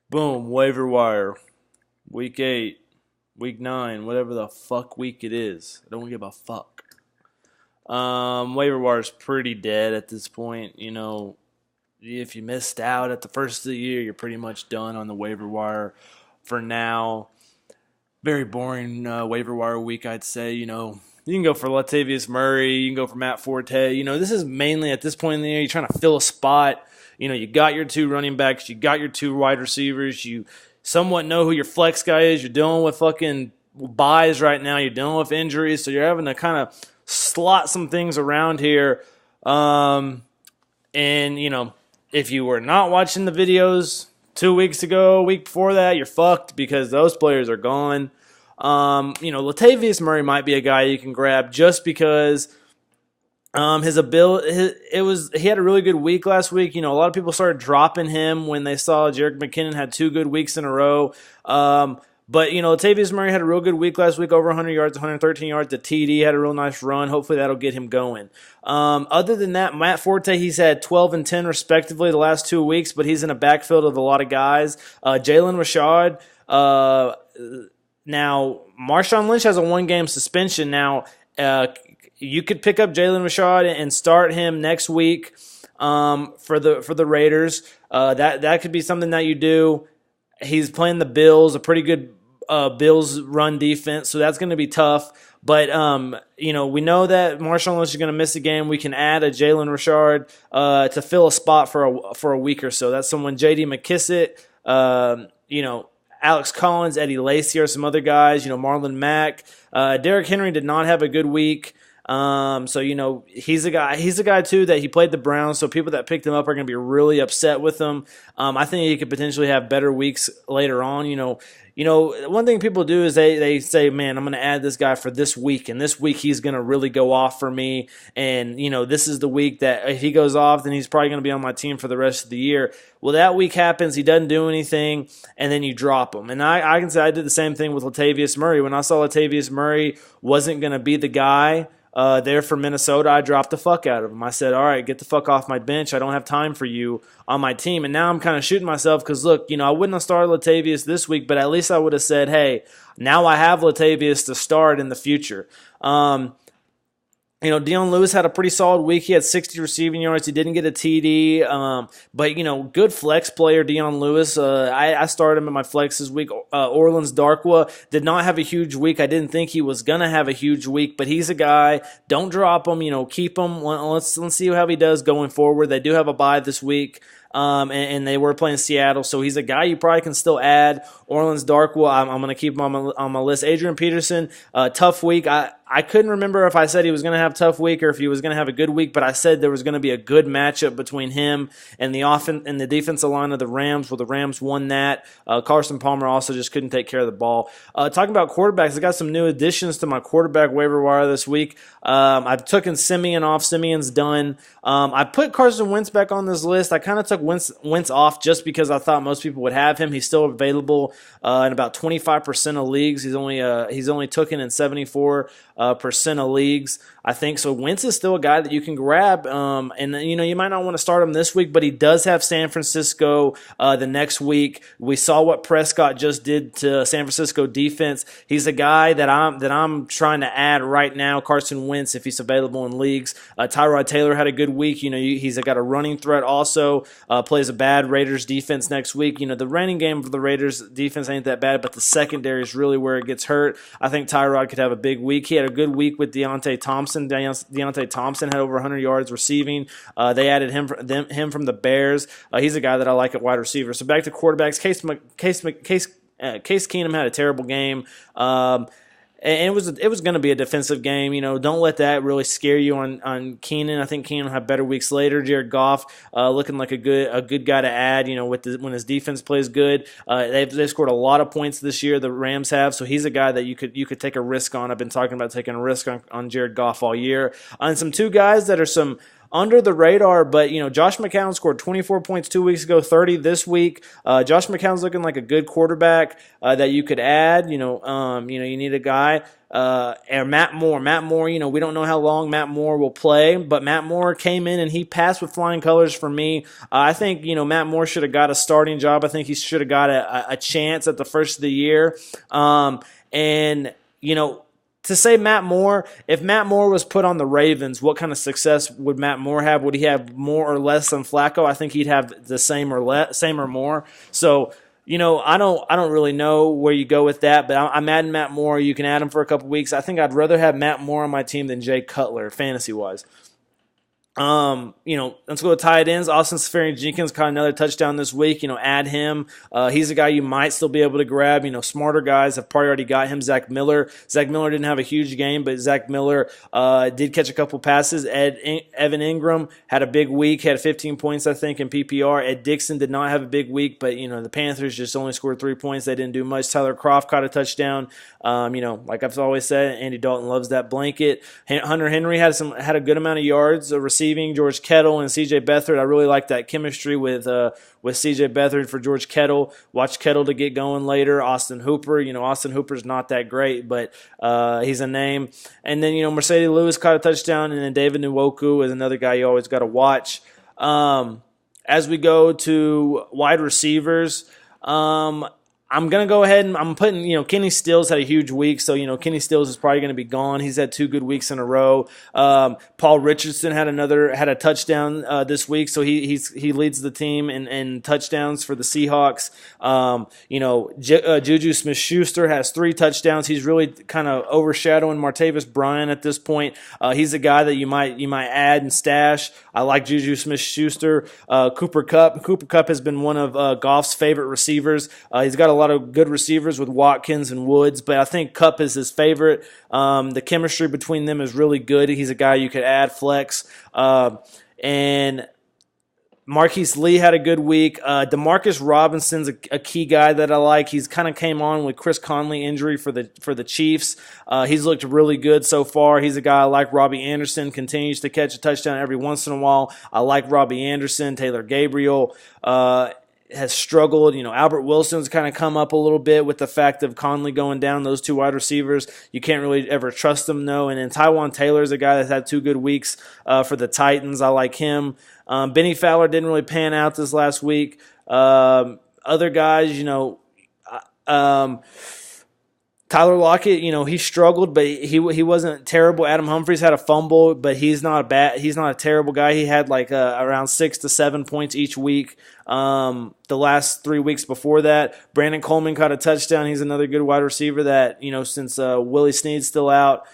Boom, waiver wire. Week 8, week 9, whatever the fuck week it is. I don't give a fuck. Waiver wire is pretty dead at this point. If you missed out at the first of the year, you're pretty much done on the waiver wire for now. Very boring waiver wire week, I'd say. You can go for Latavius Murray. You can go for Matt Forte. This is mainly at this point in the year, you're trying to fill a spot. You got your two running backs. You got your two wide receivers. You somewhat know who your flex guy is. You're dealing with fucking buys right now. You're dealing with injuries. So you're having to kind of slot some things around here. And if you were not watching the videos 2 weeks ago, week before that, you're fucked because those players are gone. Latavius Murray might be a guy you can grab just because his ability. He had a really good week last week. A lot of people started dropping him when they saw Jerick McKinnon had 2 good weeks in a row. But Latavius Murray had a real good week last week, over 100 yards, 113 yards. The TD had a real nice run. Hopefully that'll get him going. Other than that, Matt Forte, he's had 12 and 10 respectively the last 2 weeks, but he's in a backfield of a lot of guys. Jalen Rashad. Now, Marshawn Lynch has a 1-game suspension. Now, you could pick up Jalen Rashad and start him next week for the Raiders. That could be something that you do. He's playing the Bills, a pretty good Bills run defense, so that's going to be tough. But we know that Marshawn Lynch is going to miss a game. We can add a Jalen Rashad to fill a spot for a week or so. That's someone. J.D. McKissick, Alex Collins, Eddie Lacy are some other guys. Marlon Mack, Derrick Henry did not have a good week. So he's a guy. He's a guy too that he played the Browns. So people that picked him up are going to be really upset with him. I think he could potentially have better weeks later on. One thing people do is they say, man, I'm going to add this guy for this week, and this week he's going to really go off for me. And this is the week that if he goes off, then he's probably going to be on my team for the rest of the year. Well, that week happens, he doesn't do anything, and then you drop him. And I can say I did the same thing with Latavius Murray. When I saw Latavius Murray wasn't going to be the guy there for Minnesota, I dropped the fuck out of him. I said, all right, get the fuck off my bench. I don't have time for you on my team. And now I'm kind of shooting myself because, look, I wouldn't have started Latavius this week, but at least I would have said, hey, now I have Latavius to start in the future. Dion Lewis had a pretty solid week. He had 60 receiving yards. He didn't get a TD. But good flex player, Dion Lewis. I started him in my flex this week. Orleans Darkwa did not have a huge week. I didn't think he was going to have a huge week, but he's a guy. Don't drop him. Keep him. Let's see how he does going forward. They do have a bye this week. And they were playing Seattle, so he's a guy you probably can still add. Orleans Darkwa, I'm going to keep him on my list. Adrian Peterson, tough week. I couldn't remember if I said he was going to have a tough week or if he was going to have a good week, but I said there was going to be a good matchup between him and the defensive line of the Rams, where the Rams won that. Carson Palmer also just couldn't take care of the ball. Talking about quarterbacks, I got some new additions to my quarterback waiver wire this week. I've taken Simeon off. Simeon's done. I put Carson Wentz back on this list. I kind of took Wentz off just because I thought most people would have him. He's still available in about 25% of leagues. He's only taken in 74% of leagues, I think. So Wentz is still a guy that you can grab. And you might not want to start him this week, but he does have San Francisco the next week. We saw what Prescott just did to San Francisco defense. He's a guy that I'm trying to add right now. Carson Wentz, if he's available in leagues. Tyrod Taylor had a good week. He's got a running threat also. Plays a bad Raiders defense next week. The running game for the Raiders defense ain't that bad, but the secondary is really where it gets hurt. I think Tyrod could have a big week. He had a good week with Deontay Thompson. Deontay Thompson had over 100 yards receiving. They added him from the Bears. He's a guy that I like at wide receiver. So back to quarterbacks. Case Keenum had a terrible game. And it was going to be a defensive game. Don't let that really scare you on Keenan. I think Keenan will have better weeks later. Jared Goff looking like a good guy to add. When his defense plays good, they've scored a lot of points this year. The Rams have, so he's a guy that you could take a risk on. I've been talking about taking a risk on Jared Goff all year. And some two guys that are some under the radar, but Josh McCown scored 24 points 2 weeks ago, 30 this week. Josh McCown's looking like a good quarterback that you could add. You need a guy. And Matt Moore. We don't know how long Matt Moore will play, but Matt Moore came in and he passed with flying colors for me. I think, Matt Moore should have got a starting job. I think he should have got a chance at the first of the year. To say Matt Moore, if Matt Moore was put on the Ravens, what kind of success would Matt Moore have? Would he have more or less than Flacco? I think he'd have the same or more. So, I don't really know where you go with that, but I'm adding Matt Moore. You can add him for a couple weeks. I think I'd rather have Matt Moore on my team than Jay Cutler, fantasy-wise. Let's go with tight ends. Austin Seferian-Jenkins caught another touchdown this week. Add him. He's a guy you might still be able to grab. Smarter guys have probably already got him. Zach Miller didn't have a huge game, but Zach Miller did catch a couple passes. Evan Ingram had a big week, had 15 points, I think, in PPR. Ed Dixon did not have a big week, but, the Panthers just only scored 3 points. They didn't do much. Tyler Kroft caught a touchdown. Like I've always said, Andy Dalton loves that blanket. Hunter Henry had a good amount of yards receiving. George Kittle and C.J. Beathard. I really like that chemistry with C.J. Beathard for George Kittle. Watch Kittle to get going later. Austin Hooper. Austin Hooper's not that great, but he's a name. And then, Mercedes Lewis caught a touchdown, and then David Nwoku is another guy you always got to watch. As we go to wide receivers, I'm going to go ahead and I'm putting, Kenny Stills had a huge week, so, Kenny Stills is probably going to be gone. He's had 2 good weeks in a row. Paul Richardson had a touchdown this week, so he leads the team in touchdowns for the Seahawks. Juju Smith-Schuster has 3 touchdowns. He's really kind of overshadowing Martavis Bryant at this point. He's a guy that you might add and stash. I like Juju Smith-Schuster. Cooper Kupp has been one of Goff's favorite receivers. He's got a lot of good receivers with Watkins and Woods, but I think Kupp is his favorite. The chemistry between them is really good. He's a guy you could add flex. And Marquise Lee had a good week. Demarcus Robinson's a key guy that I like. He's kind of came on with Chris Conley injury for the Chiefs. He's looked really good so far. He's a guy I like. Robbie Anderson continues to catch a touchdown every once in a while. I like Robbie Anderson. Taylor Gabriel has struggled. Albert Wilson's kind of come up a little bit with the fact of Conley going down. Those 2 wide receivers, you can't really ever trust them, though. And then Tywan Taylor's a guy that's had 2 good weeks for the Titans. I like him. Benny Fowler didn't really pan out this last week. Other guys, Tyler Lockett, he struggled, but he wasn't terrible. Adam Humphries had a fumble, but he's not a terrible guy. He had around 6 to 7 points each week. The last 3 weeks before that, Brandon Coleman caught a touchdown. He's another good wide receiver that, since Willie Snead's still out.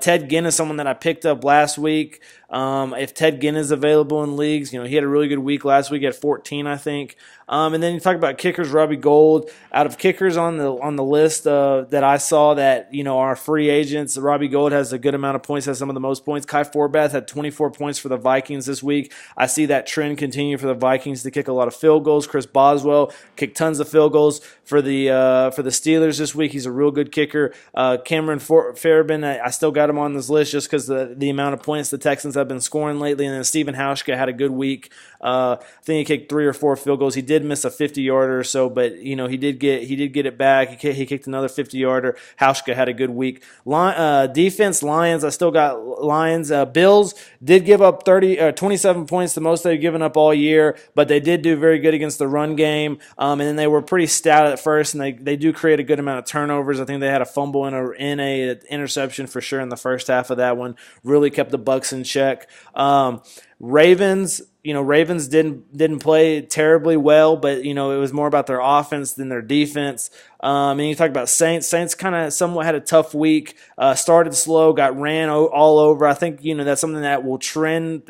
Ted Ginn is someone that I picked up last week. If Ted Ginn is available in leagues, he had a really good week last week at 14, I think. And then you talk about kickers, Robbie Gould. Out of kickers on the list that I saw that are free agents, Robbie Gould has a good amount of points, has some of the most points. Kai Forbath had 24 points for the Vikings this week. I see that trend continue for the Vikings to kick a lot of field goals. Chris Boswell kicked tons of field goals for the Steelers this week. He's a real good kicker. Cameron Fairbairn, I still got him on this list just because the amount of points the Texans have been scoring lately. And then Stephen Hauschka had a good week. I think he kicked 3 or 4 field goals. He did miss a 50-yarder or so, but he did get it back. He kicked another 50-yarder. Hauschka had a good week. Defense, Lions. I still got Lions. Bills did give up 27 points, the most they've given up all year, but they did do very good against the run game. And then they were pretty stout at first, and they do create a good amount of turnovers. I think they had a fumble and a interception for sure in the first half of that one. Really kept the Bucs in check. Ravens didn't play terribly well, but it was more about their offense than their defense. And you talk about Saints. Saints kind of somewhat had a tough week. Started slow, got ran all over. I think that's something that will trend.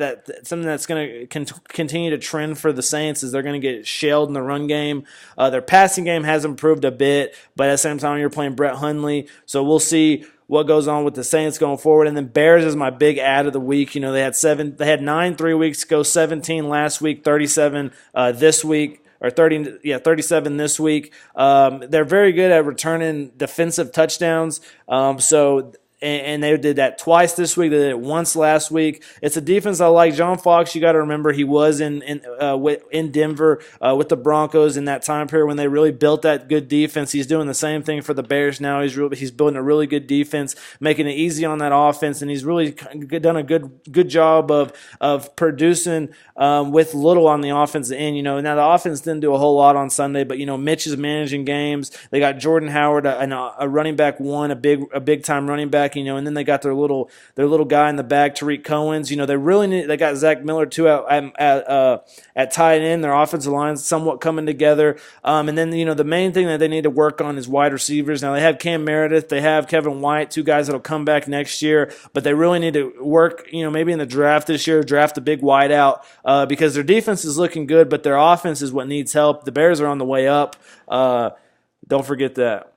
Something that's going to continue to trend for the Saints is they're going to get shelled in the run game. Their passing game has improved a bit, but at the same time you're playing Brett Hundley, so we'll see what goes on with the Saints going forward. And then Bears is my big ad of the week. They had 9 3 weeks ago, 17 last week, 37 this week, or 37 this week. They're very good at returning defensive touchdowns. So and they did that twice this week. They did it once last week. It's a defense I like. John Fox, you got to remember, he was in Denver with the Broncos in that time period when they really built that good defense. He's doing the same thing for the Bears now. He's building a really good defense, making it easy on that offense, and he's really done a good job of producing with little on the offensive end. Now the offense didn't do a whole lot on Sunday, but Mitch is managing games. They got Jordan Howard, a running back one, a big time running back. And then they got their little guy in the back, Tariq Cohen's. They got Zach Miller too at tight end. Their offensive line's somewhat coming together. And then the main thing that they need to work on is wide receivers. Now they have Cam Meredith, they have Kevin White, two guys that'll come back next year, but they really need to work. Maybe in the draft this year, draft a big wide out because their defense is looking good, but their offense is what needs help. The Bears are on the way up. Don't forget that.